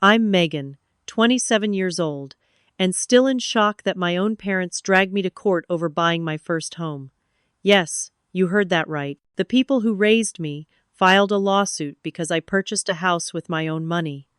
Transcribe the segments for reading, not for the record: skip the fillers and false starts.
I'm Megan, 27 years old, and still in shock that my own parents dragged me to court over buying my first home. Yes, you heard that right. The people who raised me filed a lawsuit because I purchased a house with my own money.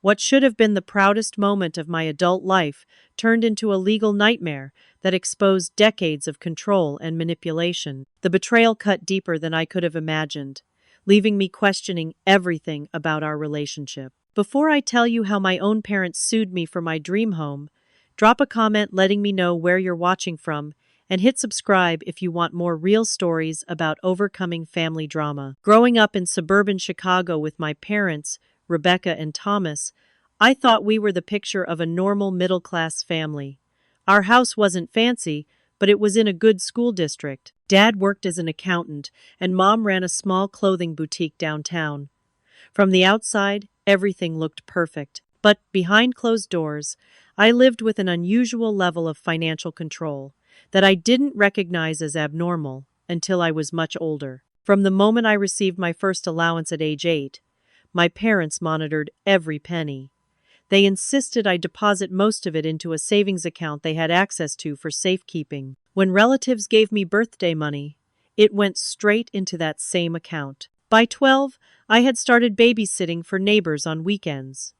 What should have been the proudest moment of my adult life turned into a legal nightmare that exposed decades of control and manipulation. The betrayal cut deeper than I could have imagined, leaving me questioning everything about our relationship. Before I tell you how my own parents sued me for my dream home, drop a comment letting me know where you're watching from, and hit subscribe if you want more real stories about overcoming family drama. Growing up in suburban Chicago with my parents, Rebecca and Thomas, I thought we were the picture of a normal middle-class family. Our house wasn't fancy, but it was in a good school district. Dad worked as an accountant, and Mom ran a small clothing boutique downtown. From the outside, everything looked perfect. But behind closed doors, I lived with an unusual level of financial control that I didn't recognize as abnormal until I was much older. From the moment I received my first allowance at age 8, my parents monitored every penny. They insisted I deposit most of it into a savings account they had access to for safekeeping. When relatives gave me birthday money, it went straight into that same account. By 12, I had started babysitting for neighbors on weekends.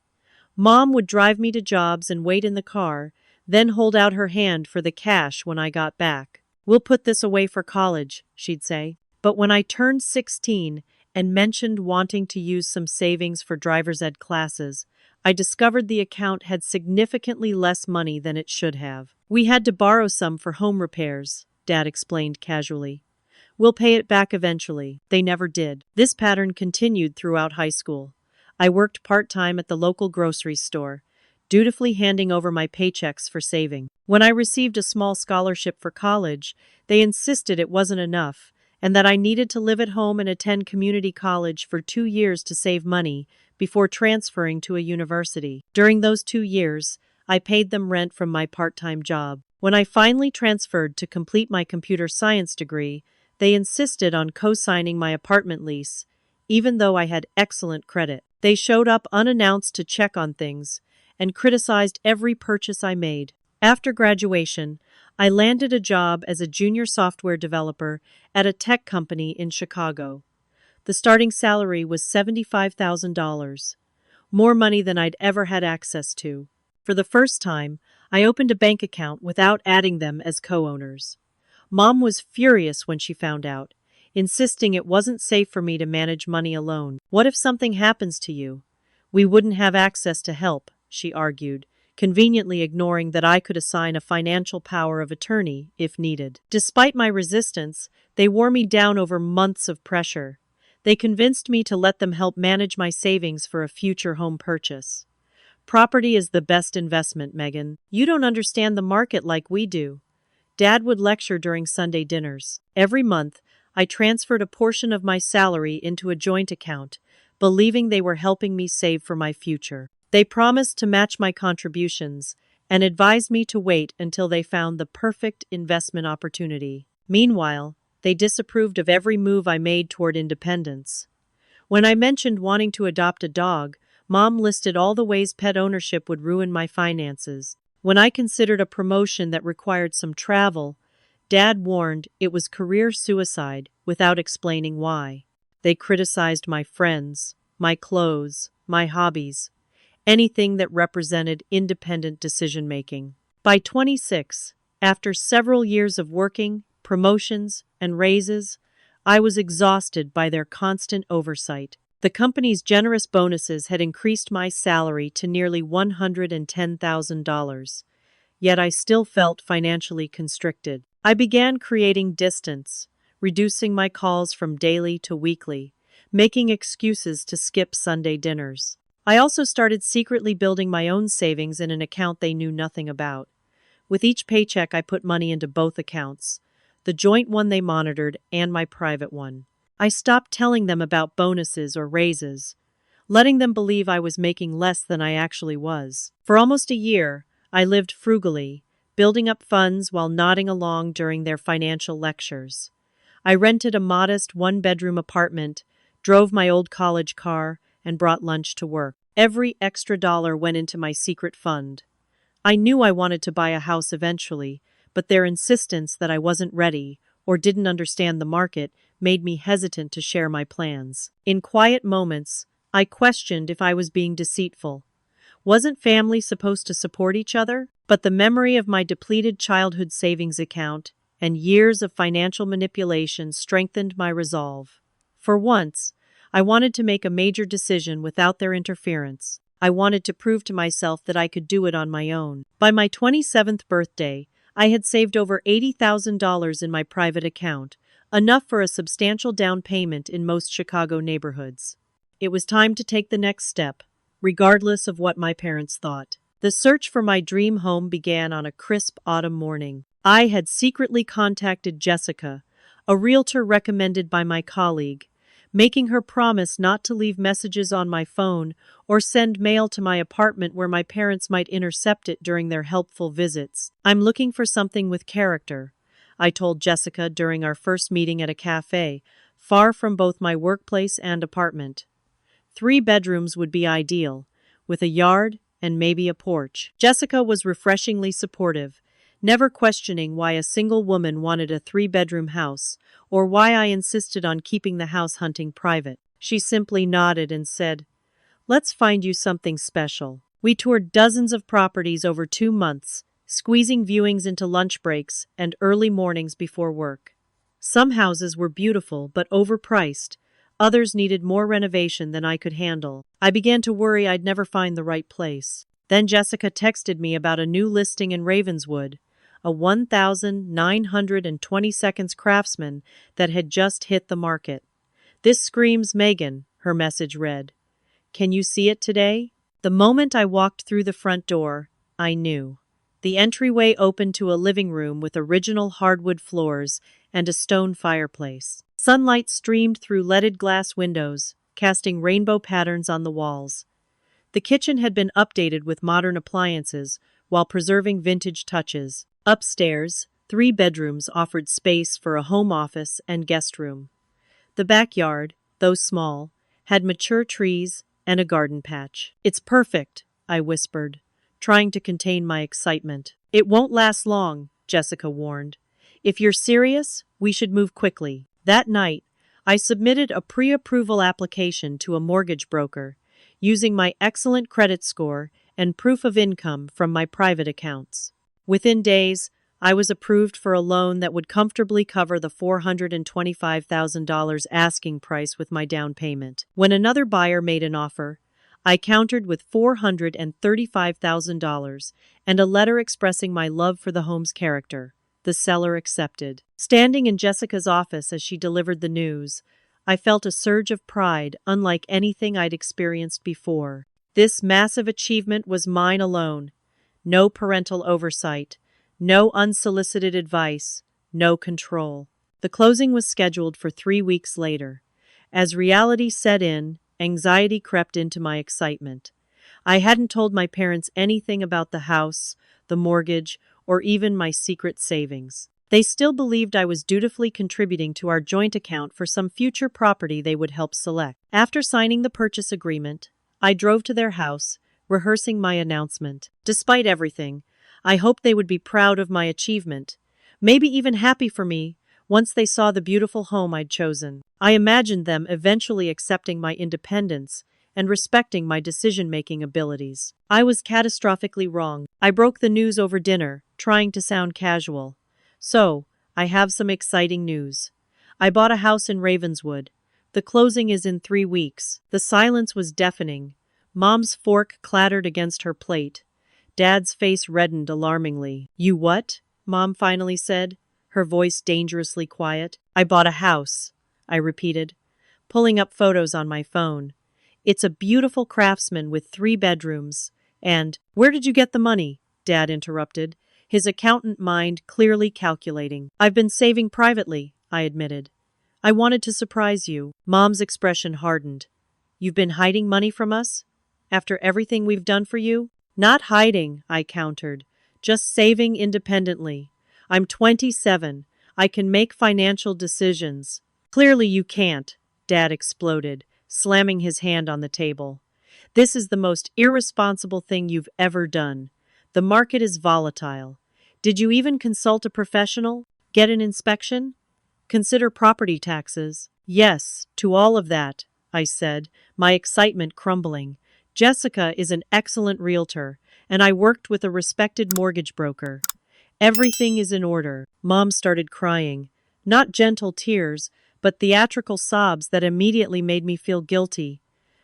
Mom would drive me to jobs and wait in the car, then hold out her hand for the cash when I got back. "We'll put this away for college," she'd say. But when I turned 16 and mentioned wanting to use some savings for driver's ed classes, I discovered the account had significantly less money than it should have. "We had to borrow some for home repairs," Dad explained casually. "We'll pay it back eventually." They never did. This pattern continued throughout high school. I worked part-time at the local grocery store, dutifully handing over my paychecks for saving. When I received a small scholarship for college, they insisted it wasn't enough, and that I needed to live at home and attend community college for 2 years to save money before transferring to a university. During those 2 years, I paid them rent from my part-time job. When I finally transferred to complete my computer science degree, they insisted on co-signing my apartment lease, even though I had excellent credit. They showed up unannounced to check on things and criticized every purchase I made. After graduation, I landed a job as a junior software developer at a tech company in Chicago. The starting salary was $75,000, more money than I'd ever had access to. For the first time, I opened a bank account without adding them as co-owners. Mom was furious when she found out, insisting it wasn't safe for me to manage money alone. "What if something happens to you? We wouldn't have access to help," she argued, conveniently ignoring that I could assign a financial power of attorney if needed. Despite my resistance, they wore me down over months of pressure. They convinced me to let them help manage my savings for a future home purchase. "Property is the best investment, Megan. You don't understand the market like we do." Dad would lecture during Sunday dinners. Every month, I transferred a portion of my salary into a joint account, believing they were helping me save for my future. They promised to match my contributions and advised me to wait until they found the perfect investment opportunity. Meanwhile, they disapproved of every move I made toward independence. When I mentioned wanting to adopt a dog, Mom listed all the ways pet ownership would ruin my finances. When I considered a promotion that required some travel, Dad warned it was career suicide without explaining why. They criticized my friends, my clothes, my hobbies, anything that represented independent decision-making. By 26, after several years of working, promotions, and raises, I was exhausted by their constant oversight. The company's generous bonuses had increased my salary to nearly $110,000, yet I still felt financially constricted. I began creating distance, reducing my calls from daily to weekly, making excuses to skip Sunday dinners. I also started secretly building my own savings in an account they knew nothing about. With each paycheck, I put money into both accounts, the joint one they monitored and my private one. I stopped telling them about bonuses or raises, letting them believe I was making less than I actually was. For almost a year, I lived frugally, building up funds while nodding along during their financial lectures. I rented a modest one-bedroom apartment, drove my old college car, and brought lunch to work. Every extra dollar went into my secret fund. I knew I wanted to buy a house eventually, but their insistence that I wasn't ready or didn't understand the market made me hesitant to share my plans. In quiet moments, I questioned if I was being deceitful. Wasn't family supposed to support each other? But the memory of my depleted childhood savings account and years of financial manipulation strengthened my resolve. For once, I wanted to make a major decision without their interference. I wanted to prove to myself that I could do it on my own. By my 27th birthday, I had saved over $80,000 in my private account, enough for a substantial down payment in most Chicago neighborhoods. It was time to take the next step, regardless of what my parents thought. The search for my dream home began on a crisp autumn morning. I had secretly contacted Jessica, a realtor recommended by my colleague, making her promise not to leave messages on my phone or send mail to my apartment where my parents might intercept it during their helpful visits. "I'm looking for something with character," I told Jessica during our first meeting at a cafe, far from both my workplace and apartment. 3 bedrooms would be ideal, with a yard and maybe a porch. Jessica was refreshingly supportive, never questioning why a single woman wanted a 3-bedroom house or why I insisted on keeping the house hunting private. She simply nodded and said, "Let's find you something special." We toured dozens of properties over 2 months, squeezing viewings into lunch breaks and early mornings before work. Some houses were beautiful but overpriced. Others needed more renovation than I could handle. I began to worry I'd never find the right place. Then Jessica texted me about a new listing in Ravenswood, a 1,920 seconds Craftsman that had just hit the market. "This screams Megan," her message read. "Can you see it today?" The moment I walked through the front door, I knew. The entryway opened to a living room with original hardwood floors and a stone fireplace. Sunlight streamed through leaded glass windows, casting rainbow patterns on the walls. The kitchen had been updated with modern appliances while preserving vintage touches. Upstairs, 3 bedrooms offered space for a home office and guest room. The backyard, though small, had mature trees and a garden patch. "It's perfect," I whispered, trying to contain my excitement. "It won't last long," Jessica warned. "If you're serious, we should move quickly." That night, I submitted a pre-approval application to a mortgage broker, using my excellent credit score and proof of income from my private accounts. Within days, I was approved for a loan that would comfortably cover the $425,000 asking price with my down payment. When another buyer made an offer, I countered with $435,000 and a letter expressing my love for the home's character. The seller accepted. Standing in Jessica's office as she delivered the news, I felt a surge of pride unlike anything I'd experienced before. This massive achievement was mine alone. No parental oversight, no unsolicited advice, no control. The closing was scheduled for 3 weeks later. As reality set in, anxiety crept into my excitement. I hadn't told my parents anything about the house, the mortgage, or even my secret savings. They still believed I was dutifully contributing to our joint account for some future property they would help select. After signing the purchase agreement, I drove to their house, rehearsing my announcement. Despite everything, I hoped they would be proud of my achievement, maybe even happy for me once they saw the beautiful home I'd chosen. I imagined them eventually accepting my independence and respecting my decision-making abilities. I was catastrophically wrong. I broke the news over dinner, trying to sound casual. "So, I have some exciting news. I bought a house in Ravenswood. The closing is in 3 weeks." The silence was deafening. Mom's fork clattered against her plate. Dad's face reddened alarmingly. "You what?" Mom finally said, her voice dangerously quiet. "I bought a house," I repeated, pulling up photos on my phone. "It's a beautiful Craftsman with 3 bedrooms. And, where did you get the money?" Dad interrupted, his accountant mind clearly calculating. "I've been saving privately," I admitted. "I wanted to surprise you." Mom's expression hardened. "You've been hiding money from us? After everything we've done for you?" "Not hiding," I countered. "Just saving independently. I'm 27. I can make financial decisions." "Clearly you can't," Dad exploded, slamming his hand on the table. This is the most irresponsible thing you've ever done. The market is volatile. Did you even consult a professional? Get an inspection? Consider property taxes. Yes, to all of that, I said, my excitement crumbling. Jessica is an excellent realtor, and I worked with a respected mortgage broker. Everything is in order. Mom started crying. Not gentle tears, but theatrical sobs that immediately made me feel guilty.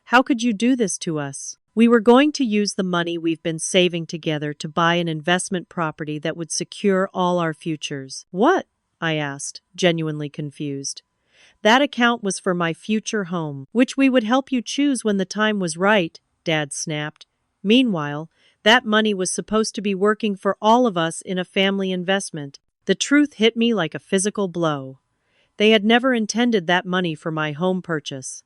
How could you do this to us? We were going to use the money we've been saving together to buy an investment property that would secure all our futures. What? I asked, genuinely confused. That account was for my future home, which we would help you choose when the time was right, Dad snapped. Meanwhile, that money was supposed to be working for all of us in a family investment. The truth hit me like a physical blow. They had never intended that money for my home purchase.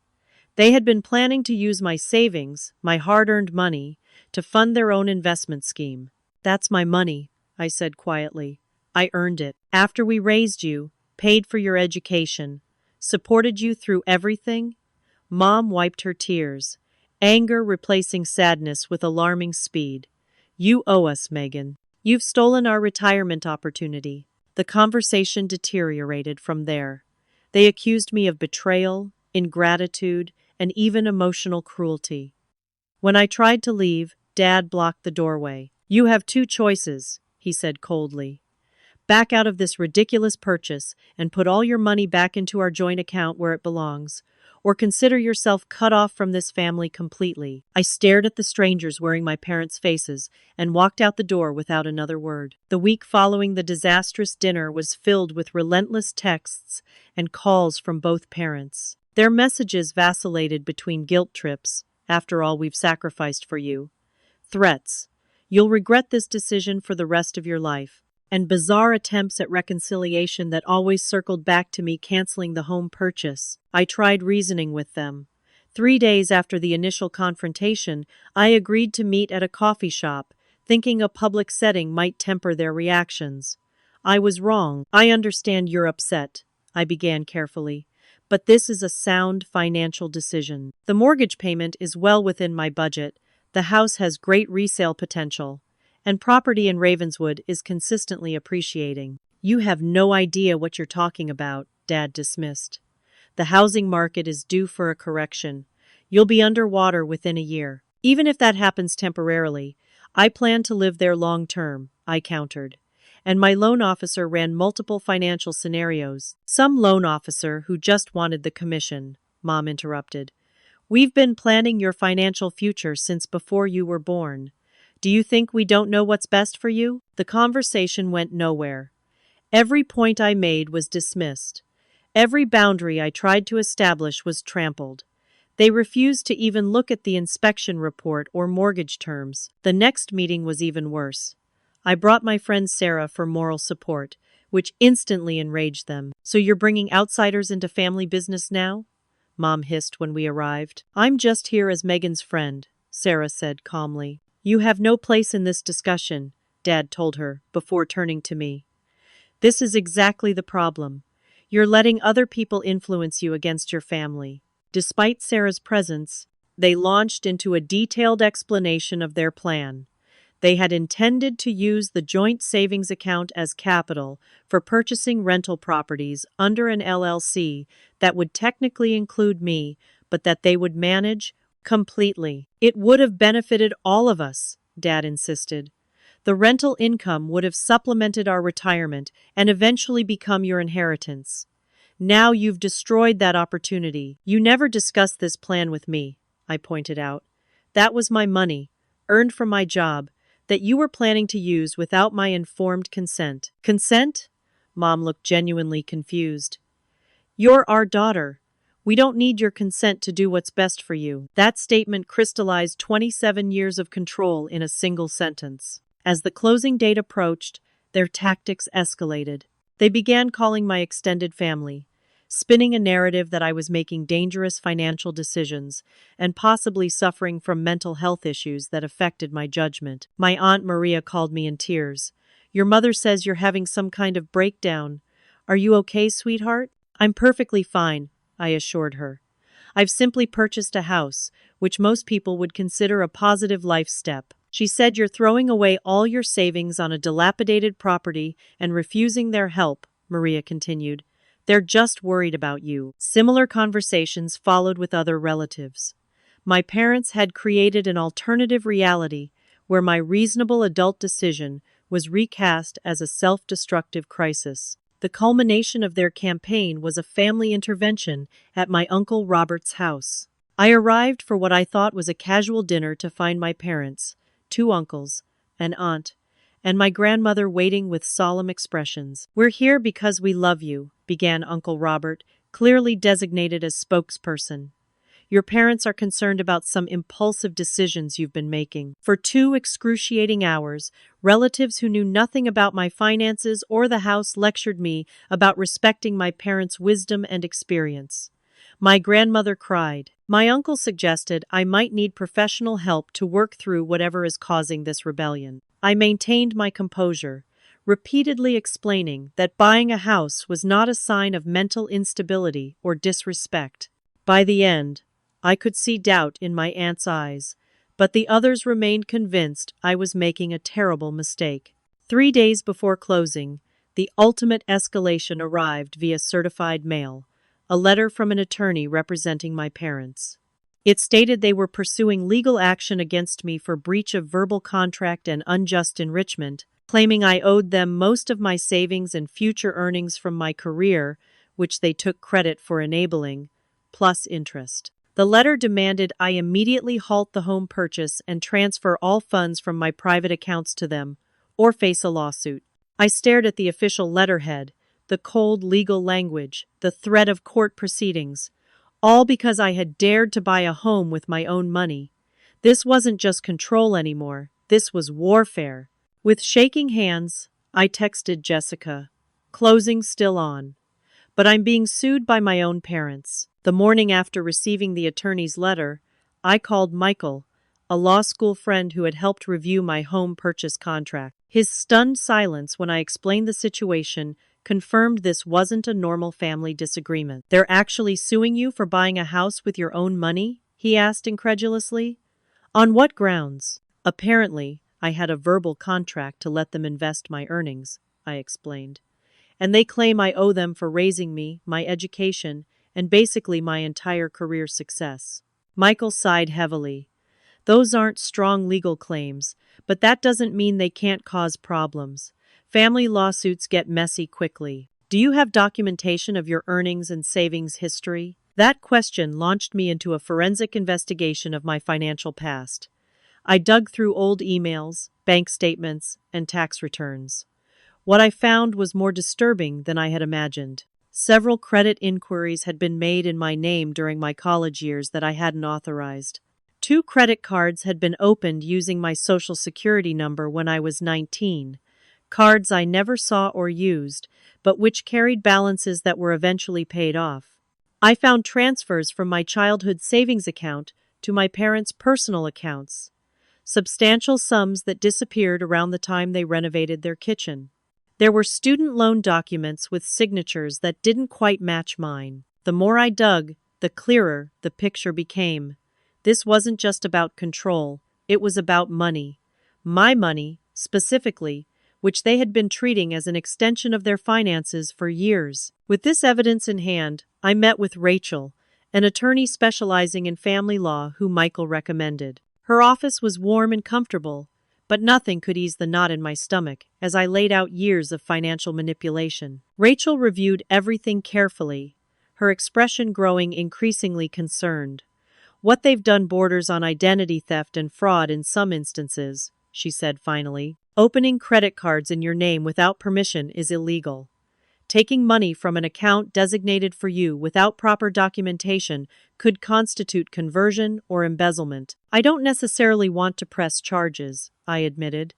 They had been planning to use my savings, my hard-earned money, to fund their own investment scheme. That's my money, I said quietly. I earned it. After we raised you, paid for your education, supported you through everything. Mom wiped her tears, anger replacing sadness with alarming speed. You owe us, Megan. You've stolen our retirement opportunity. The conversation deteriorated from there. They accused me of betrayal, ingratitude, and even emotional cruelty. When I tried to leave, Dad blocked the doorway. You have two choices, he said coldly. Back out of this ridiculous purchase and put all your money back into our joint account where it belongs, or consider yourself cut off from this family completely. I stared at the strangers wearing my parents' faces and walked out the door without another word. The week following the disastrous dinner was filled with relentless texts and calls from both parents. Their messages vacillated between guilt trips, after all we've sacrificed for you, threats, you'll regret this decision for the rest of your life, and bizarre attempts at reconciliation that always circled back to me canceling the home purchase. I tried reasoning with them. 3 days after the initial confrontation, I agreed to meet at a coffee shop, thinking a public setting might temper their reactions. I was wrong. I understand you're upset, I began carefully, but this is a sound financial decision. The mortgage payment is well within my budget, the house has great resale potential, and property in Ravenswood is consistently appreciating. You have no idea what you're talking about, Dad dismissed. The housing market is due for a correction. You'll be underwater within a year. Even if that happens temporarily, I plan to live there long term, I countered. And my loan officer ran multiple financial scenarios. Some loan officer who just wanted the commission, Mom interrupted. We've been planning your financial future since before you were born. Do you think we don't know what's best for you? The conversation went nowhere. Every point I made was dismissed. Every boundary I tried to establish was trampled. They refused to even look at the inspection report or mortgage terms. The next meeting was even worse. I brought my friend Sarah for moral support, which instantly enraged them. So you're bringing outsiders into family business now? Mom hissed when we arrived. I'm just here as Megan's friend, Sarah said calmly. You have no place in this discussion, Dad told her, before turning to me. This is exactly the problem. You're letting other people influence you against your family. Despite Sarah's presence, they launched into a detailed explanation of their plan. They had intended to use the joint savings account as capital for purchasing rental properties under an LLC that would technically include me, but that they would manage completely. It would have benefited all of us, Dad insisted. The rental income would have supplemented our retirement and eventually become your inheritance. Now you've destroyed that opportunity. You never discussed this plan with me, I pointed out. That was my money, earned from my job, that you were planning to use without my informed consent. Consent? Mom looked genuinely confused. You're our daughter. We don't need your consent to do what's best for you. That statement crystallized 27 years of control in a single sentence. As the closing date approached, their tactics escalated. They began calling my extended family, spinning a narrative that I was making dangerous financial decisions and possibly suffering from mental health issues that affected my judgment. My Aunt Maria called me in tears. Your mother says you're having some kind of breakdown. Are you okay, sweetheart? I'm perfectly fine, I assured her. I've simply purchased a house, which most people would consider a positive life step. She said you're throwing away all your savings on a dilapidated property and refusing their help, Maria continued. They're just worried about you. Similar conversations followed with other relatives. My parents had created an alternative reality where my reasonable adult decision was recast as a self-destructive crisis. The culmination of their campaign was a family intervention at my Uncle Robert's house. I arrived for what I thought was a casual dinner to find my parents, two uncles, an aunt, and my grandmother waiting with solemn expressions. "We're here because we love you," began Uncle Robert, clearly designated as spokesperson. "Your parents are concerned about some impulsive decisions you've been making." For 2 excruciating hours, relatives who knew nothing about my finances or the house lectured me about respecting my parents' wisdom and experience. My grandmother cried. My uncle suggested I might need professional help to work through whatever is causing this rebellion. I maintained my composure, repeatedly explaining that buying a house was not a sign of mental instability or disrespect. By the end, I could see doubt in my aunt's eyes, but the others remained convinced I was making a terrible mistake. 3 days before closing, the ultimate escalation arrived via certified mail, a letter from an attorney representing my parents. It stated they were pursuing legal action against me for breach of verbal contract and unjust enrichment, claiming I owed them most of my savings and future earnings from my career, which they took credit for enabling, plus interest. The letter demanded I immediately halt the home purchase and transfer all funds from my private accounts to them, or face a lawsuit. I stared at the official letterhead, the cold legal language, the threat of court proceedings, all because I had dared to buy a home with my own money. This wasn't just control anymore, this was warfare. With shaking hands, I texted Jessica, "Closing still on. But I'm being sued by my own parents." The morning after receiving the attorney's letter, I called Michael, a law school friend who had helped review my home purchase contract. His stunned silence when I explained the situation confirmed this wasn't a normal family disagreement. "They're actually suing you for buying a house with your own money?" he asked incredulously. "On what grounds?" "Apparently, I had a verbal contract to let them invest my earnings," I explained. "And they claim I owe them for raising me, my education, and basically my entire career success." Michael sighed heavily. "Those aren't strong legal claims, but that doesn't mean they can't cause problems. Family lawsuits get messy quickly. Do you have documentation of your earnings and savings history?" That question launched me into a forensic investigation of my financial past. I dug through old emails, bank statements, and tax returns. What I found was more disturbing than I had imagined. Several credit inquiries had been made in my name during my college years that I hadn't authorized. 2 credit cards had been opened using my Social Security number when I was 19, cards I never saw or used, but which carried balances that were eventually paid off. I found transfers from my childhood savings account to my parents' personal accounts, substantial sums that disappeared around the time they renovated their kitchen. There were student loan documents with signatures that didn't quite match mine. The more I dug, the clearer the picture became. This wasn't just about control, it was about money. My money, specifically, which they had been treating as an extension of their finances for years. With this evidence in hand, I met with Rachel, an attorney specializing in family law who Michael recommended. Her office was warm and comfortable, but nothing could ease the knot in my stomach as I laid out years of financial manipulation. Rachel reviewed everything carefully, her expression growing increasingly concerned. "What they've done borders on identity theft and fraud in some instances," she said finally. "Opening credit cards in your name without permission is illegal. Taking money from an account designated for you without proper documentation could constitute conversion or embezzlement." "I don't necessarily want to press charges," I admitted.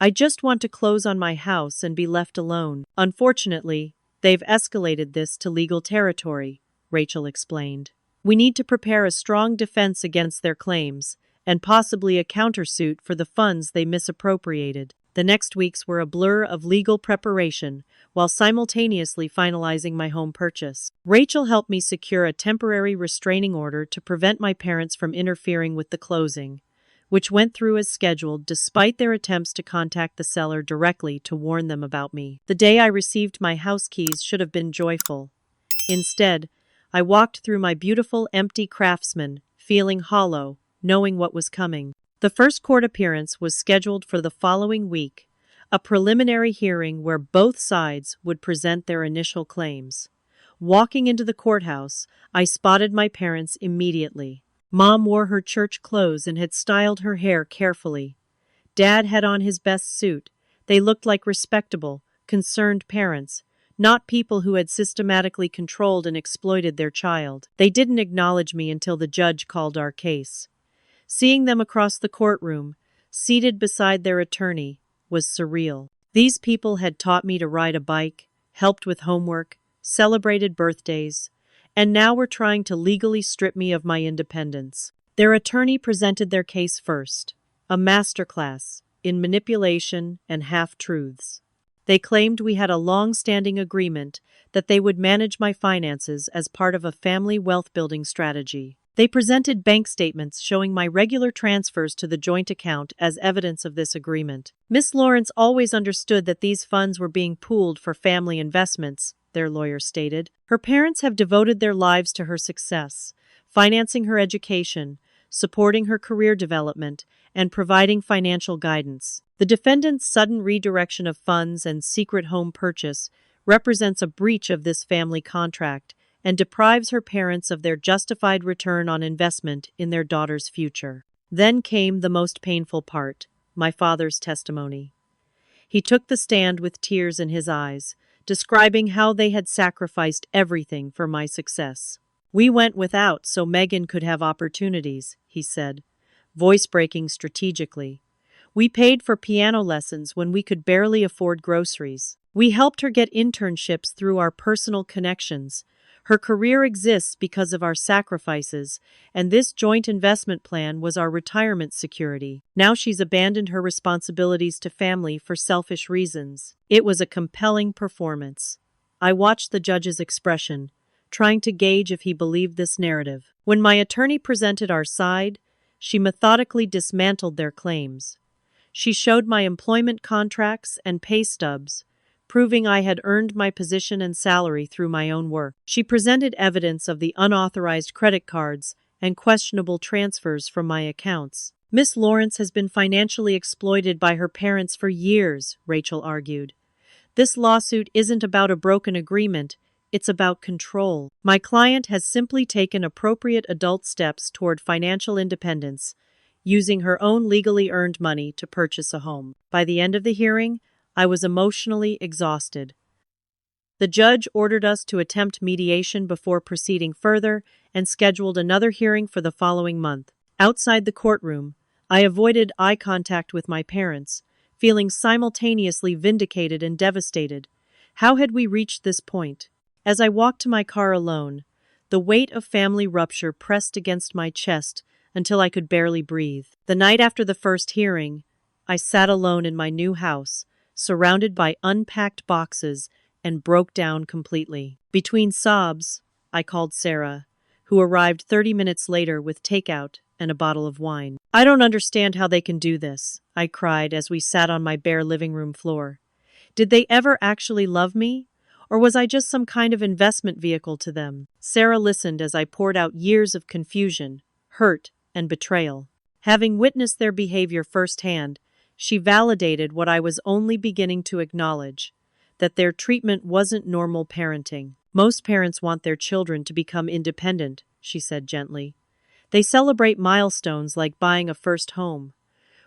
"I just want to close on my house and be left alone." "Unfortunately, they've escalated this to legal territory," Rachel explained. "We need to prepare a strong defense against their claims, and possibly a countersuit for the funds they misappropriated." The next weeks were a blur of legal preparation, while simultaneously finalizing my home purchase. Rachel helped me secure a temporary restraining order to prevent my parents from interfering with the closing, which went through as scheduled despite their attempts to contact the seller directly to warn them about me. The day I received my house keys should have been joyful. Instead, I walked through my beautiful, empty Craftsman, feeling hollow, knowing what was coming. The first court appearance was scheduled for the following week, a preliminary hearing where both sides would present their initial claims. Walking into the courthouse, I spotted my parents immediately. Mom wore her church clothes and had styled her hair carefully. Dad had on his best suit. They looked like respectable, concerned parents, not people who had systematically controlled and exploited their child. They didn't acknowledge me until the judge called our case. Seeing them across the courtroom, seated beside their attorney, was surreal. These people had taught me to ride a bike, helped with homework, celebrated birthdays, and now were trying to legally strip me of my independence. Their attorney presented their case first, a masterclass in manipulation and half-truths. They claimed we had a long-standing agreement that they would manage my finances as part of a family wealth-building strategy. They presented bank statements showing my regular transfers to the joint account as evidence of this agreement. Miss Lawrence always understood that these funds were being pooled for family investments, their lawyer stated. Her parents have devoted their lives to her success, financing her education, supporting her career development, and providing financial guidance. The defendant's sudden redirection of funds and secret home purchase represents a breach of this family contract and deprives her parents of their justified return on investment in their daughter's future. Then came the most painful part, my father's testimony. He took the stand with tears in his eyes, describing how they had sacrificed everything for my success. "We went without so Megan could have opportunities," he said, voice breaking strategically. "We paid for piano lessons when we could barely afford groceries. We helped her get internships through our personal connections. Her career exists because of our sacrifices, and this joint investment plan was our retirement security. Now she's abandoned her responsibilities to family for selfish reasons." It was a compelling performance. I watched the judge's expression, trying to gauge if he believed this narrative. When my attorney presented our side, she methodically dismantled their claims. She showed my employment contracts and pay stubs, proving I had earned my position and salary through my own work. She presented evidence of the unauthorized credit cards and questionable transfers from my accounts. "Miss Lawrence has been financially exploited by her parents for years," Rachel argued. "This lawsuit isn't about a broken agreement, it's about control. My client has simply taken appropriate adult steps toward financial independence, using her own legally earned money to purchase a home." By the end of the hearing, I was emotionally exhausted. The judge ordered us to attempt mediation before proceeding further and scheduled another hearing for the following month. Outside the courtroom, I avoided eye contact with my parents, feeling simultaneously vindicated and devastated. How had we reached this point? As I walked to my car alone, the weight of family rupture pressed against my chest until I could barely breathe. The night after the first hearing, I sat alone in my new house, surrounded by unpacked boxes, and broke down completely. Between sobs, I called Sarah, who arrived 30 minutes later with takeout and a bottle of wine. "I don't understand how they can do this," I cried as we sat on my bare living room floor. "Did they ever actually love me? Or was I just some kind of investment vehicle to them?" Sarah listened as I poured out years of confusion, hurt, and betrayal. Having witnessed their behavior firsthand, she validated what I was only beginning to acknowledge, that their treatment wasn't normal parenting. "Most parents want their children to become independent," she said gently. "They celebrate milestones like buying a first home.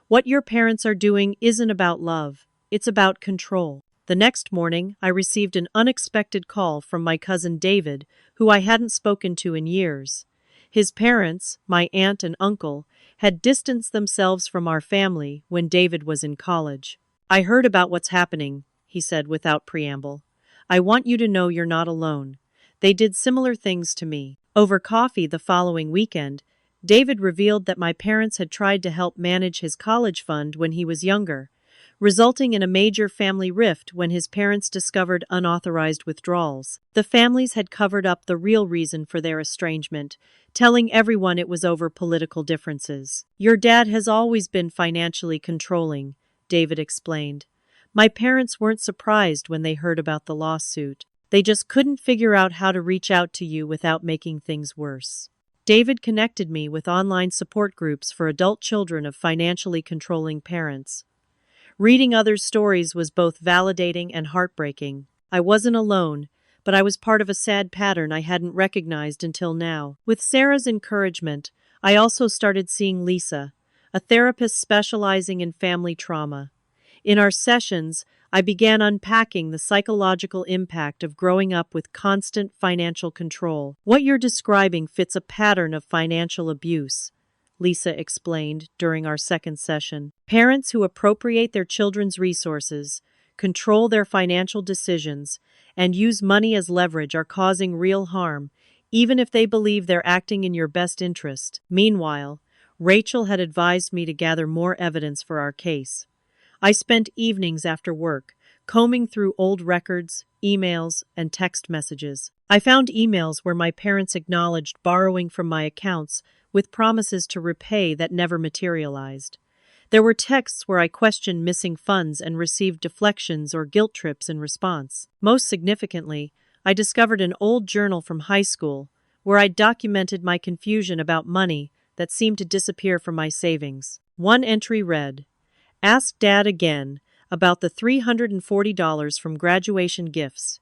What your parents are doing isn't about love, it's about control." The next morning, I received an unexpected call from my cousin David, who I hadn't spoken to in years. His parents, my aunt and uncle, had distanced themselves from our family when David was in college. "I heard about what's happening," he said without preamble. "I want you to know you're not alone. They did similar things to me." Over coffee the following weekend, David revealed that my parents had tried to help manage his college fund when he was younger, resulting in a major family rift when his parents discovered unauthorized withdrawals. The families had covered up the real reason for their estrangement, telling everyone it was over political differences. "Your dad has always been financially controlling," David explained. "My parents weren't surprised when they heard about the lawsuit. They just couldn't figure out how to reach out to you without making things worse." David connected me with online support groups for adult children of financially controlling parents. Reading others' stories was both validating and heartbreaking. I wasn't alone, but I was part of a sad pattern I hadn't recognized until now. With Sarah's encouragement, I also started seeing Lisa, a therapist specializing in family trauma. In our sessions, I began unpacking the psychological impact of growing up with constant financial control. "What you're describing fits a pattern of financial abuse," Lisa explained during our second session. "Parents who appropriate their children's resources, control their financial decisions, and use money as leverage are causing real harm, even if they believe they're acting in your best interest." Meanwhile, Rachel had advised me to gather more evidence for our case. I spent evenings after work, combing through old records, emails, and text messages. I found emails where my parents acknowledged borrowing from my accounts with promises to repay that never materialized. There were texts where I questioned missing funds and received deflections or guilt trips in response. Most significantly, I discovered an old journal from high school where I documented my confusion about money that seemed to disappear from my savings. One entry read, "Ask Dad again about the $340 from graduation gifts.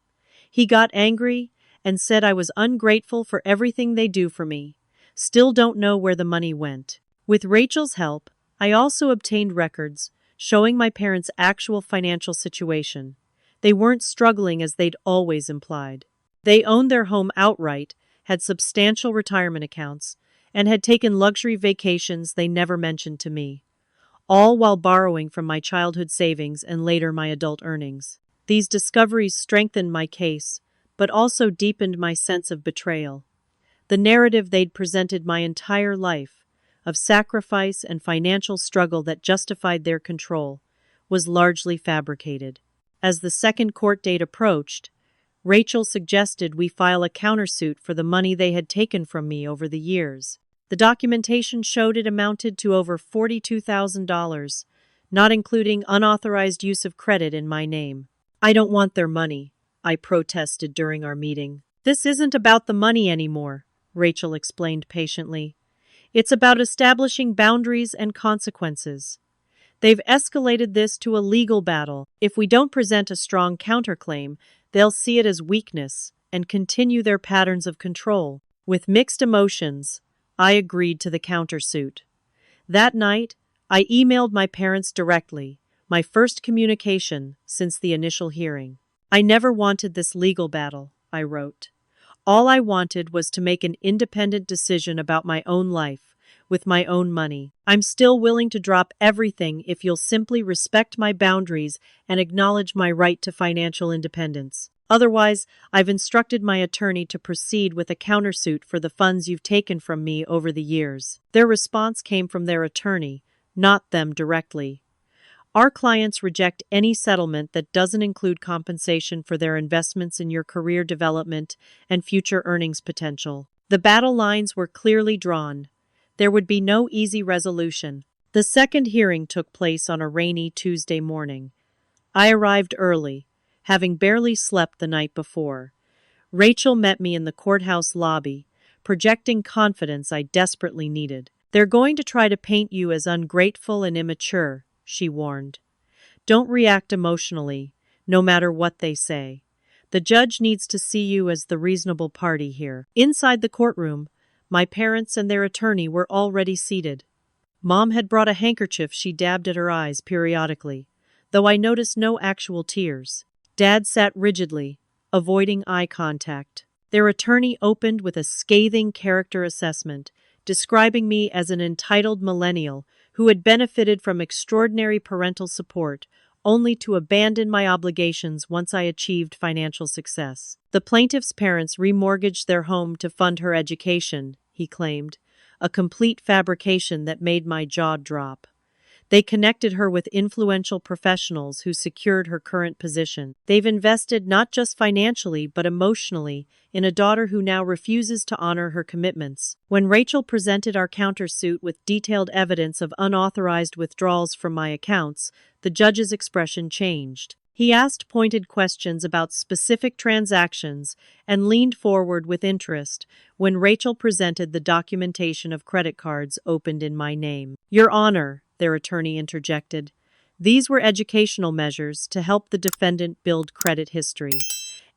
He got angry and said I was ungrateful for everything they do for me. Still don't know where the money went." With Rachel's help, I also obtained records showing my parents' actual financial situation. They weren't struggling as they'd always implied. They owned their home outright, had substantial retirement accounts, and had taken luxury vacations they never mentioned to me, all while borrowing from my childhood savings and later my adult earnings. These discoveries strengthened my case, but also deepened my sense of betrayal. The narrative they'd presented my entire life, of sacrifice and financial struggle that justified their control, was largely fabricated. As the second court date approached, Rachel suggested we file a countersuit for the money they had taken from me over the years. The documentation showed it amounted to over $42,000, not including unauthorized use of credit in my name. "I don't want their money," I protested during our meeting. "This isn't about the money anymore," Rachel explained patiently. "It's about establishing boundaries and consequences. They've escalated this to a legal battle. If we don't present a strong counterclaim, they'll see it as weakness and continue their patterns of control." With mixed emotions, I agreed to the countersuit. That night, I emailed my parents directly, my first communication since the initial hearing. "I never wanted this legal battle," I wrote. "All I wanted was to make an independent decision about my own life, with my own money. I'm still willing to drop everything if you'll simply respect my boundaries and acknowledge my right to financial independence. Otherwise, I've instructed my attorney to proceed with a countersuit for the funds you've taken from me over the years." Their response came from their attorney, not them directly. "Our clients reject any settlement that doesn't include compensation for their investments in your career development and future earnings potential." The battle lines were clearly drawn. There would be no easy resolution. The second hearing took place on a rainy Tuesday morning. I arrived early, having barely slept the night before. Rachel met me in the courthouse lobby, projecting confidence I desperately needed. "They're going to try to paint you as ungrateful and immature," she warned. "Don't react emotionally, no matter what they say. The judge needs to see you as the reasonable party here." Inside the courtroom, my parents and their attorney were already seated. Mom had brought a handkerchief she dabbed at her eyes periodically, though I noticed no actual tears. Dad sat rigidly, avoiding eye contact. Their attorney opened with a scathing character assessment, describing me as an entitled millennial who had benefited from extraordinary parental support, only to abandon my obligations once I achieved financial success. "The plaintiff's parents remortgaged their home to fund her education," he claimed, a complete fabrication that made my jaw drop. They connected her with influential professionals who secured her current position. They've invested not just financially but emotionally in a daughter who now refuses to honor her commitments. When Rachel presented our countersuit with detailed evidence of unauthorized withdrawals from my accounts, the judge's expression changed. He asked pointed questions about specific transactions and leaned forward with interest when Rachel presented the documentation of credit cards opened in my name. "Your Honor," their attorney interjected, "these were educational measures to help the defendant build credit history.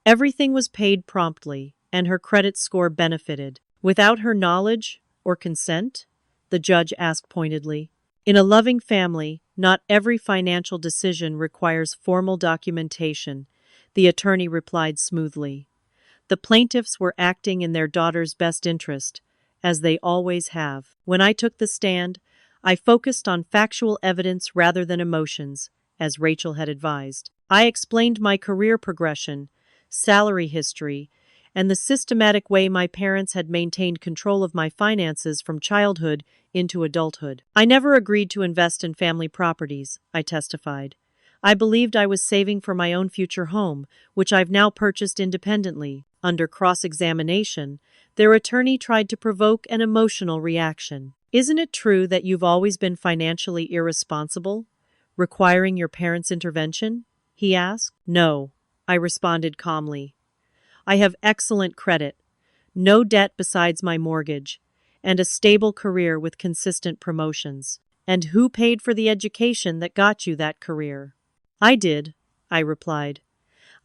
Everything was paid promptly, and her credit score benefited." "Without her knowledge or consent?" the judge asked pointedly. "In a loving family, not every financial decision requires formal documentation," the attorney replied smoothly. "The plaintiffs were acting in their daughter's best interest, as they always have. When I took the stand, I focused on factual evidence rather than emotions, as Rachel had advised. I explained my career progression, salary history, and the systematic way my parents had maintained control of my finances from childhood into adulthood. I never agreed to invest in family properties," I testified. "I believed I was saving for my own future home, which I've now purchased independently." Under cross-examination, their attorney tried to provoke an emotional reaction. "Isn't it true that you've always been financially irresponsible, requiring your parents' intervention?" he asked. "No," I responded calmly. "I have excellent credit, no debt besides my mortgage, and a stable career with consistent promotions." "And who paid for the education that got you that career?" "I did," I replied.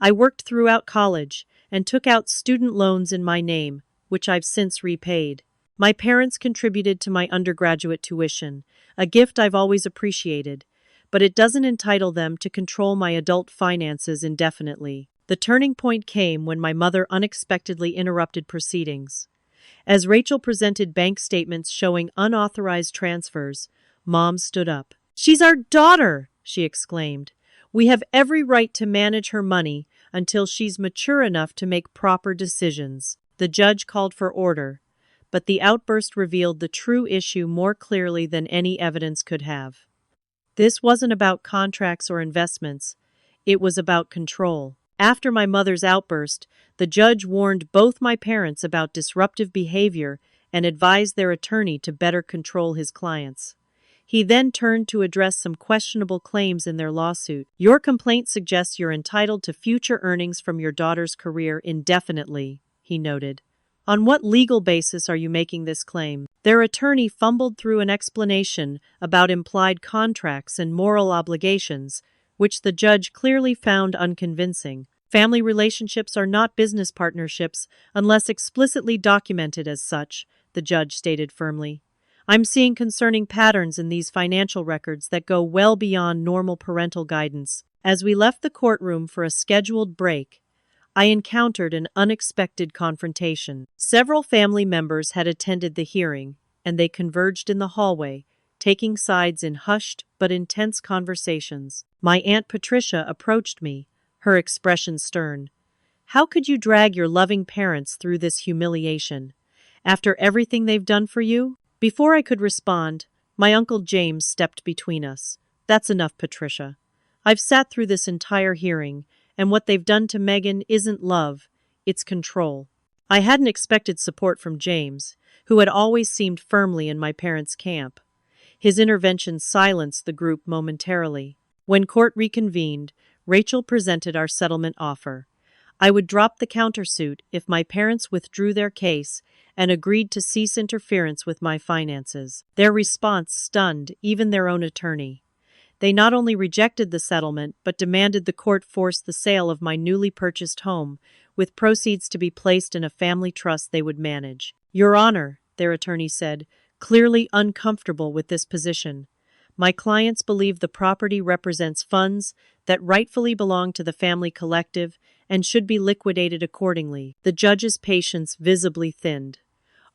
"I worked throughout college and took out student loans in my name, which I've since repaid. My parents contributed to my undergraduate tuition, a gift I've always appreciated, but it doesn't entitle them to control my adult finances indefinitely." The turning point came when my mother unexpectedly interrupted proceedings. As Rachel presented bank statements showing unauthorized transfers, Mom stood up. "She's our daughter!" she exclaimed. "We have every right to manage her money until she's mature enough to make proper decisions." The judge called for order, but the outburst revealed the true issue more clearly than any evidence could have. This wasn't about contracts or investments. It was about control. After my mother's outburst, the judge warned both my parents about disruptive behavior and advised their attorney to better control his clients. He then turned to address some questionable claims in their lawsuit. "Your complaint suggests you're entitled to future earnings from your daughter's career indefinitely," he noted. "On what legal basis are you making this claim?" Their attorney fumbled through an explanation about implied contracts and moral obligations, which the judge clearly found unconvincing. "Family relationships are not business partnerships unless explicitly documented as such," the judge stated firmly. "I'm seeing concerning patterns in these financial records that go well beyond normal parental guidance." As we left the courtroom for a scheduled break, I encountered an unexpected confrontation. Several family members had attended the hearing, and they converged in the hallway, taking sides in hushed but intense conversations. My Aunt Patricia approached me, her expression stern. "How could you drag your loving parents through this humiliation, after everything they've done for you?" Before I could respond, my Uncle James stepped between us. "That's enough, Patricia. I've sat through this entire hearing, and what they've done to Megan isn't love, it's control." I hadn't expected support from James, who had always seemed firmly in my parents' camp. His intervention silenced the group momentarily. When court reconvened, Rachel presented our settlement offer. I would drop the countersuit if my parents withdrew their case and agreed to cease interference with my finances. Their response stunned even their own attorney. They not only rejected the settlement, but demanded the court force the sale of my newly purchased home, with proceeds to be placed in a family trust they would manage. "Your Honor," their attorney said, clearly uncomfortable with this position, "my clients believe the property represents funds that rightfully belong to the family collective and should be liquidated accordingly." The judge's patience visibly thinned.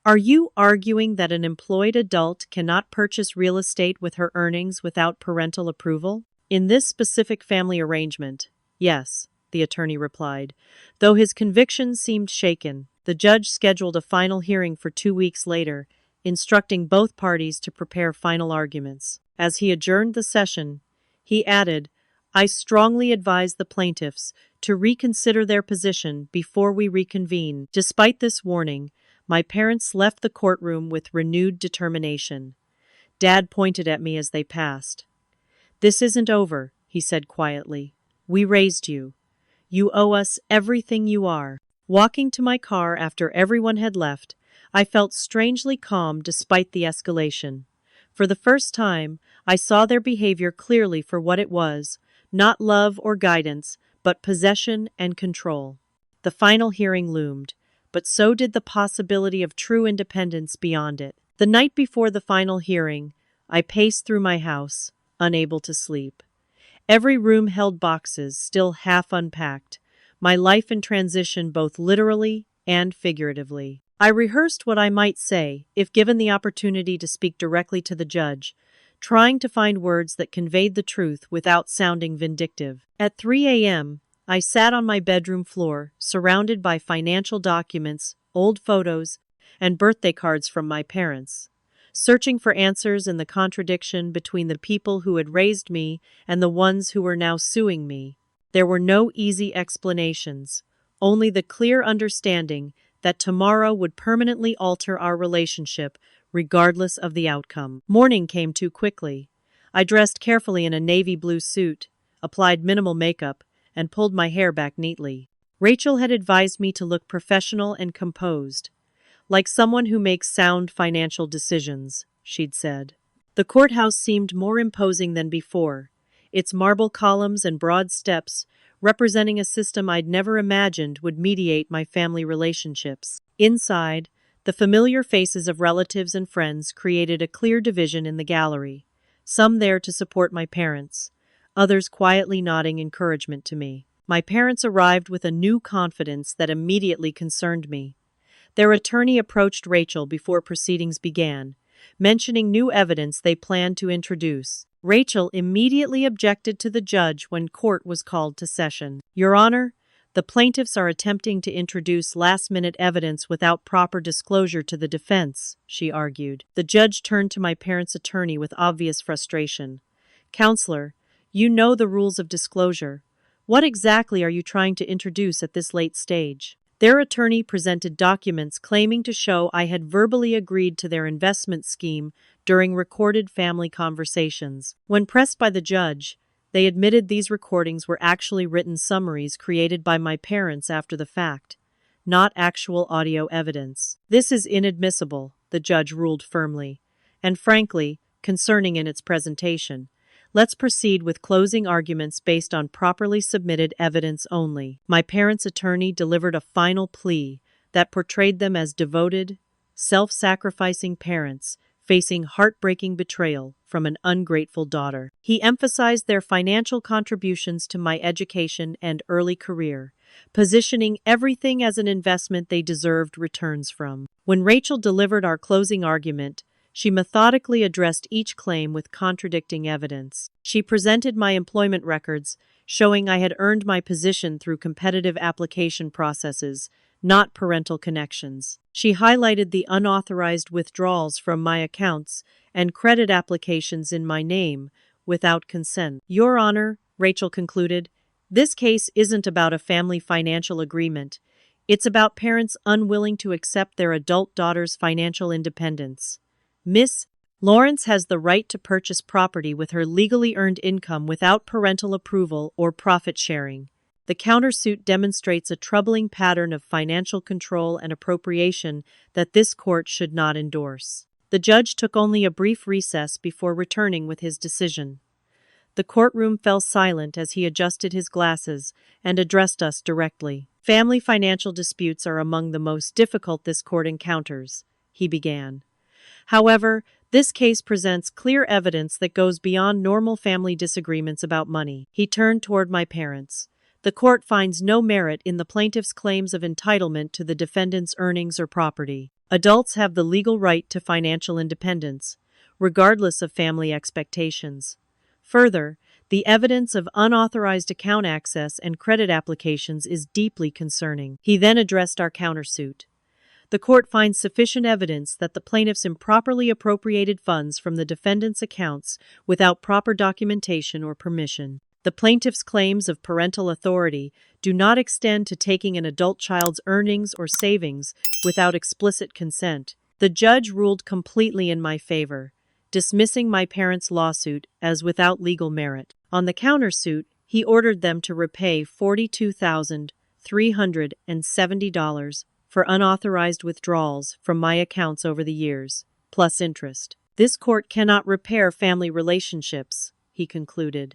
"Are you arguing that an employed adult cannot purchase real estate with her earnings without parental approval?" "In this specific family arrangement, yes," the attorney replied, though his conviction seemed shaken. The judge scheduled a final hearing for 2 weeks later, instructing both parties to prepare final arguments. As he adjourned the session, he added, "I strongly advise the plaintiffs to reconsider their position before we reconvene." Despite this warning, my parents left the courtroom with renewed determination. Dad pointed at me as they passed. "This isn't over," he said quietly. "We raised you. You owe us everything you are." Walking to my car after everyone had left, I felt strangely calm despite the escalation. For the first time, I saw their behavior clearly for what it was, not love or guidance, but possession and control. The final hearing loomed, but so did the possibility of true independence beyond it. The night before the final hearing, I paced through my house, unable to sleep. Every room held boxes, still half unpacked, my life in transition both literally and figuratively. I rehearsed what I might say, if given the opportunity to speak directly to the judge, trying to find words that conveyed the truth without sounding vindictive. At 3 a.m., I sat on my bedroom floor, surrounded by financial documents, old photos, and birthday cards from my parents, searching for answers in the contradiction between the people who had raised me and the ones who were now suing me. There were no easy explanations, only the clear understanding that tomorrow would permanently alter our relationship, regardless of the outcome. Morning came too quickly. I dressed carefully in a navy blue suit, applied minimal makeup, and pulled my hair back neatly. Rachel had advised me to look professional and composed, like someone who makes sound financial decisions, she'd said. The courthouse seemed more imposing than before, its marble columns and broad steps representing a system I'd never imagined would mediate my family relationships. Inside, the familiar faces of relatives and friends created a clear division in the gallery, some there to support my parents, others quietly nodding encouragement to me. My parents arrived with a new confidence that immediately concerned me. Their attorney approached Rachel before proceedings began, mentioning new evidence they planned to introduce. Rachel immediately objected to the judge when court was called to session. "Your Honor, the plaintiffs are attempting to introduce last-minute evidence without proper disclosure to the defense," she argued. The judge turned to my parents' attorney with obvious frustration. "Counselor, you know the rules of disclosure. What exactly are you trying to introduce at this late stage?" Their attorney presented documents claiming to show I had verbally agreed to their investment scheme during recorded family conversations. When pressed by the judge, they admitted these recordings were actually written summaries created by my parents after the fact, not actual audio evidence. "This is inadmissible," the judge ruled firmly, and frankly, concerning in its presentation. "Let's proceed with closing arguments based on properly submitted evidence only." My parents' attorney delivered a final plea that portrayed them as devoted, self-sacrificing parents facing heartbreaking betrayal from an ungrateful daughter. He emphasized their financial contributions to my education and early career, positioning everything as an investment they deserved returns from. When Rachel delivered our closing argument, she methodically addressed each claim with contradicting evidence. She presented my employment records, showing I had earned my position through competitive application processes, not parental connections. She highlighted the unauthorized withdrawals from my accounts and credit applications in my name without consent. "Your Honor," Rachel concluded, "this case isn't about a family financial agreement. It's about parents unwilling to accept their adult daughter's financial independence. Miss Lawrence has the right to purchase property with her legally earned income without parental approval or profit sharing. The countersuit demonstrates a troubling pattern of financial control and appropriation that this court should not endorse." The judge took only a brief recess before returning with his decision. The courtroom fell silent as he adjusted his glasses and addressed us directly. "Family financial disputes are among the most difficult this court encounters," he began. "However, this case presents clear evidence that goes beyond normal family disagreements about money." He turned toward my parents. "The court finds no merit in the plaintiff's claims of entitlement to the defendant's earnings or property. Adults have the legal right to financial independence, regardless of family expectations. Further, the evidence of unauthorized account access and credit applications is deeply concerning." He then addressed our countersuit. The court finds sufficient evidence that the plaintiffs improperly appropriated funds from the defendant's accounts without proper documentation or permission. The plaintiff's claims of parental authority do not extend to taking an adult child's earnings or savings without explicit consent. The judge ruled completely in my favor, dismissing my parents' lawsuit as without legal merit. On the countersuit, he ordered them to repay $42,370 for unauthorized withdrawals from my accounts over the years, plus interest. This court cannot repair family relationships, he concluded,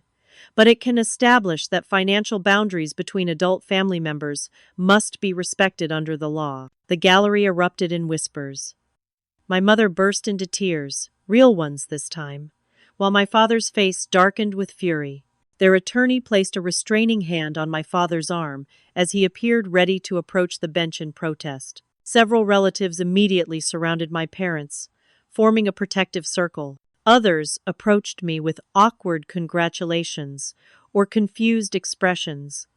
but it can establish that financial boundaries between adult family members must be respected under the law. The gallery erupted in whispers. My mother burst into tears, real ones this time, while my father's face darkened with fury. Their attorney placed a restraining hand on my father's arm as he appeared ready to approach the bench in protest. Several relatives immediately surrounded my parents, forming a protective circle. Others approached me with awkward congratulations or confused expressions,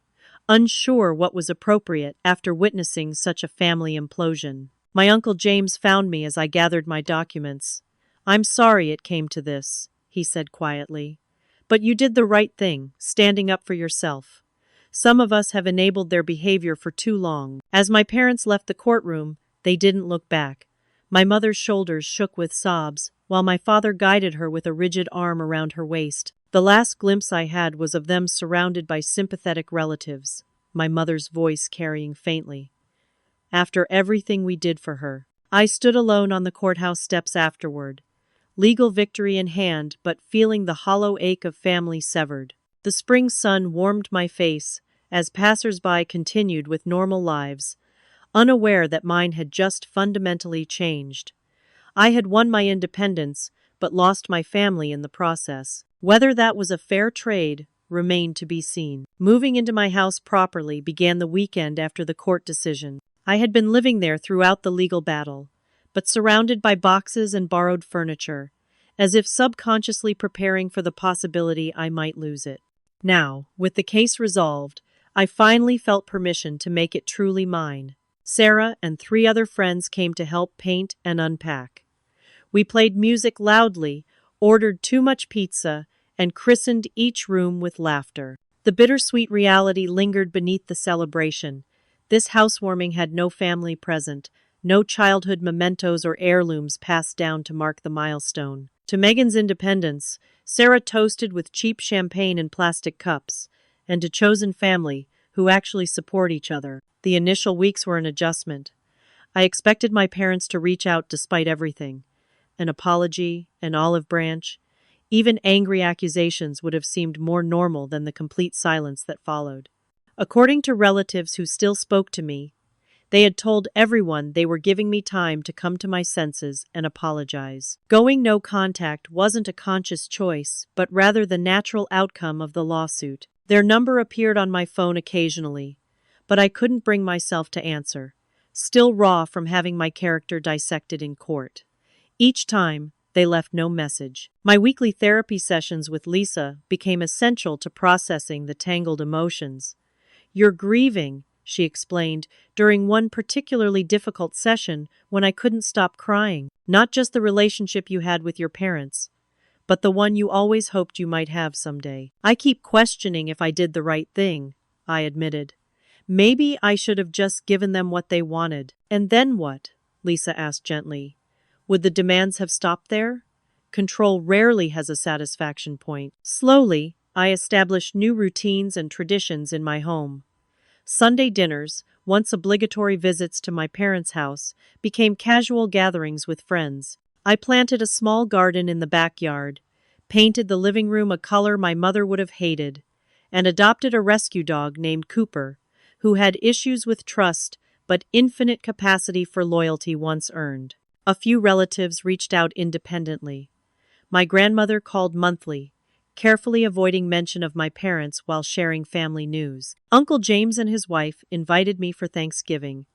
unsure what was appropriate after witnessing such a family implosion. My Uncle James found me as I gathered my documents. "I'm sorry it came to this," he said quietly. "But you did the right thing, standing up for yourself. Some of us have enabled their behavior for too long." As my parents left the courtroom, they didn't look back. My mother's shoulders shook with sobs, while my father guided her with a rigid arm around her waist. The last glimpse I had was of them surrounded by sympathetic relatives, my mother's voice carrying faintly. "After everything we did for her." I stood alone on the courthouse steps afterward, legal victory in hand, but feeling the hollow ache of family severed. The spring sun warmed my face as passers-by continued with normal lives, unaware that mine had just fundamentally changed. I had won my independence, but lost my family in the process. Whether that was a fair trade remained to be seen. Moving into my house properly began the weekend after the court decision. I had been living there throughout the legal battle, but surrounded by boxes and borrowed furniture, as if subconsciously preparing for the possibility I might lose it. Now, with the case resolved, I finally felt permission to make it truly mine. Sarah and 3 other friends came to help paint and unpack. We played music loudly, ordered too much pizza, and christened each room with laughter. The bittersweet reality lingered beneath the celebration. This housewarming had no family present, no childhood mementos or heirlooms passed down to mark the milestone. To Megan's independence, Sarah toasted with cheap champagne in plastic cups, and to chosen family, who actually support each other. The initial weeks were an adjustment. I expected my parents to reach out despite everything. An apology, an olive branch, even angry accusations would have seemed more normal than the complete silence that followed. According to relatives who still spoke to me, they had told everyone they were giving me time to come to my senses and apologize. Going no contact wasn't a conscious choice, but rather the natural outcome of the lawsuit. Their number appeared on my phone occasionally, but I couldn't bring myself to answer, still raw from having my character dissected in court. Each time, they left no message. My weekly therapy sessions with Lisa became essential to processing the tangled emotions. "You're grieving," she explained, during one particularly difficult session when I couldn't stop crying. "Not just the relationship you had with your parents, but the one you always hoped you might have someday." "I keep questioning if I did the right thing," I admitted. "Maybe I should have just given them what they wanted." "And then what?" Lisa asked gently. "Would the demands have stopped there? Control rarely has a satisfaction point." Slowly, I established new routines and traditions in my home. Sunday dinners, once obligatory visits to my parents' house, became casual gatherings with friends. I planted a small garden in the backyard, painted the living room a color my mother would have hated, and adopted a rescue dog named Cooper, who had issues with trust but infinite capacity for loyalty once earned. A few relatives reached out independently. My grandmother called monthly, carefully avoiding mention of my parents while sharing family news. Uncle James and his wife invited me for Thanksgiving,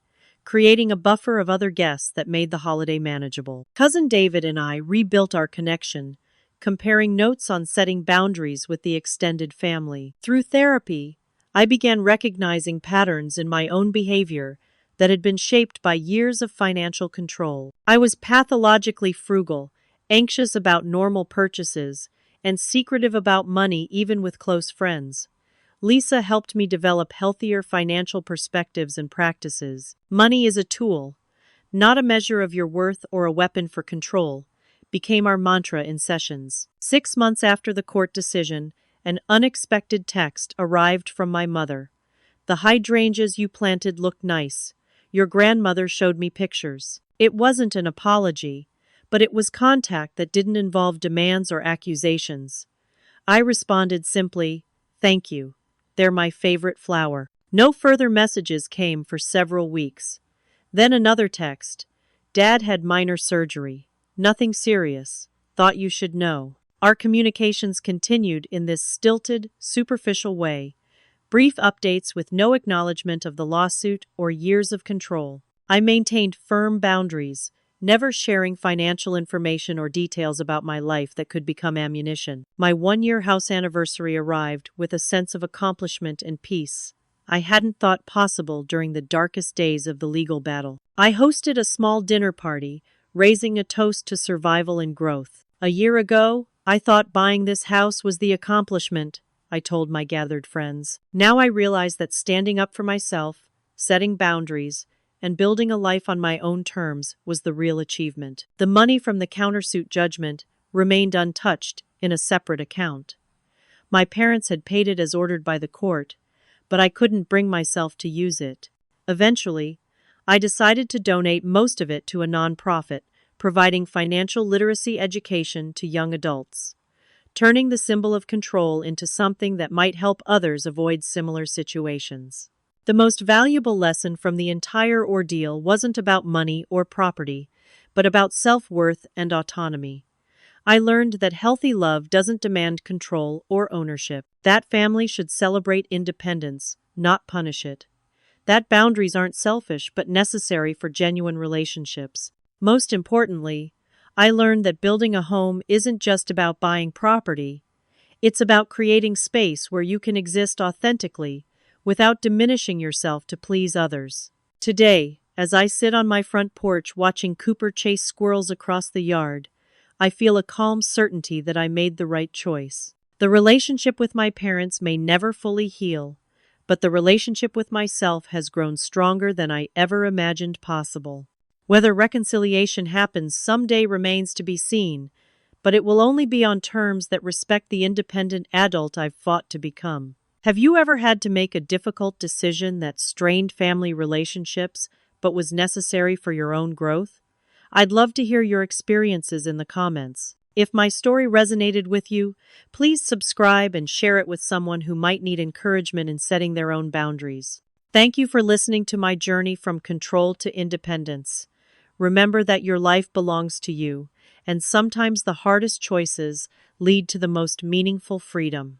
creating a buffer of other guests that made the holiday manageable. Cousin David and I rebuilt our connection, comparing notes on setting boundaries with the extended family. Through therapy, I began recognizing patterns in my own behavior that had been shaped by years of financial control. I was pathologically frugal, anxious about normal purchases, and secretive about money even with close friends. Lisa helped me develop healthier financial perspectives and practices. Money is a tool, not a measure of your worth or a weapon for control, became our mantra in sessions. 6 months after the court decision, an unexpected text arrived from my mother. The hydrangeas you planted looked nice. Your grandmother showed me pictures. It wasn't an apology, but it was contact that didn't involve demands or accusations. I responded simply, "Thank you. They're my favorite flower." No further messages came for several weeks. Then another text. "Dad had minor surgery. Nothing serious. Thought you should know." Our communications continued in this stilted, superficial way. Brief updates with no acknowledgement of the lawsuit or years of control. I maintained firm boundaries, never sharing financial information or details about my life that could become ammunition. My 1-year house anniversary arrived with a sense of accomplishment and peace I hadn't thought possible during the darkest days of the legal battle. I hosted a small dinner party, raising a toast to survival and growth. "A year ago, I thought buying this house was the accomplishment," I told my gathered friends. "Now I realize that standing up for myself, setting boundaries, and building a life on my own terms was the real achievement." The money from the countersuit judgment remained untouched in a separate account. My parents had paid it as ordered by the court, but I couldn't bring myself to use it. Eventually, I decided to donate most of it to a nonprofit, providing financial literacy education to young adults, turning the symbol of control into something that might help others avoid similar situations. The most valuable lesson from the entire ordeal wasn't about money or property, but about self-worth and autonomy. I learned that healthy love doesn't demand control or ownership. That family should celebrate independence, not punish it. That boundaries aren't selfish but necessary for genuine relationships. Most importantly, I learned that building a home isn't just about buying property. It's about creating space where you can exist authentically without diminishing yourself to please others. Today, as I sit on my front porch watching Cooper chase squirrels across the yard, I feel a calm certainty that I made the right choice. The relationship with my parents may never fully heal, but the relationship with myself has grown stronger than I ever imagined possible. Whether reconciliation happens someday remains to be seen, but it will only be on terms that respect the independent adult I've fought to become. Have you ever had to make a difficult decision that strained family relationships but was necessary for your own growth? I'd love to hear your experiences in the comments. If my story resonated with you, please subscribe and share it with someone who might need encouragement in setting their own boundaries. Thank you for listening to my journey from control to independence. Remember that your life belongs to you, and sometimes the hardest choices lead to the most meaningful freedom.